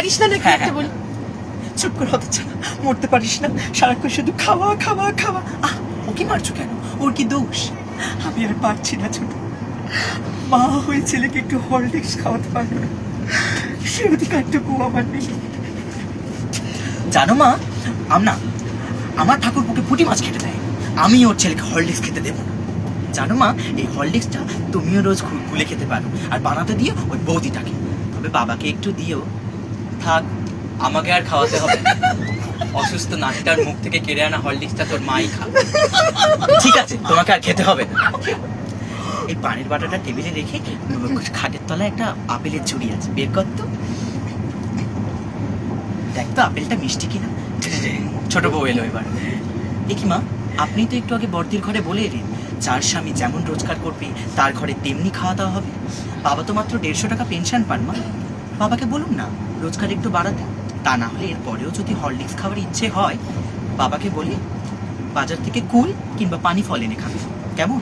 পারিস না নাকি? একটা বলি, চুপ করে হচ্ছে না, মরতে পারিস না, সারাক্ষণ শুধু খাওয়া খাওয়া খাওয়া। ওকে মারছো কেন? ওর কি দোষ? আমি আর পারছি না ছোট, মা হয়ে ছেলেকে একটু হরলিক্স খাওয়াতে পারবে না, সে অধিকারটুকু আমার নেই। জানো মা, আমার ঠাকুরপুকে পুঁটি মাছ খেতে দেয়, আমি ওর ছেলেকে হরলিক্স খেতে দেবো না। জানো মা, এই হরলিক্সটা তুমিও রোজ গুলে খেতে পারো, আর বানাতে দিও ওই বৌদিটাকে, তবে বাবাকে একটু দিও। থাক, আমাকে আর খাওয়াতে হবে না। অসুস্থ নাতিটার মুখ থেকে কেড়ে আনা হরলিক্সটা তোর মাই খাবে। ঠিক আছে, তোমাকে আর খেতে হবে না। এই পানির বাটাটা টেবিলে রেখে খাটের তলায় একটা আপেলের ঝুড়ি আছে, বের কর তো। দেখ তো আপেলটা মিষ্টি কিনা। ছোট বউ এলো এবার। এ কি মা, আপনি তো একটু আগে বর্দির ঘরে বলে এলেন, যার স্বামী যেমন রোজগার করবে তার ঘরে তেমনি খাওয়া দাওয়া হবে। বাবা তো মাত্র 150 টাকা পেনশন পান মা, বাবাকে বলুন না রোজগার একটু বাড়াতে। তা না হলে এর পরেও যদি হরলিক্স খাওয়ার ইচ্ছে হয়, বাবাকে বলি বাজার থেকে কুল কিংবা পানি ফল এনে খাবে, কেমন?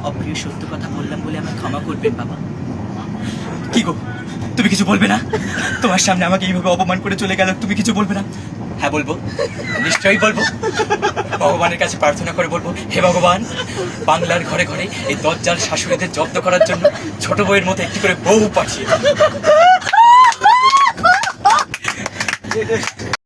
অপ্রিয় সত্য কথা বললাম বলে আমাকে ক্ষমা করবেন বাবা। কি গো, তুমি কিছু বলবে না? তোমার সামনে আমাকে এইভাবে অপমান করে চলে গেল, তুমি কিছু বলবে না? হ্যাঁ বলবো, নিশ্চয়ই বলবো। ভগবানের কাছে প্রার্থনা করে বলবো, হে ভগবান, বাংলার ঘরে ঘরে এই দজ্জাল শাশুড়িদের জব্দ করার জন্য ছোট বউয়ের মতো একটি করে বউ পাঠিয়ে।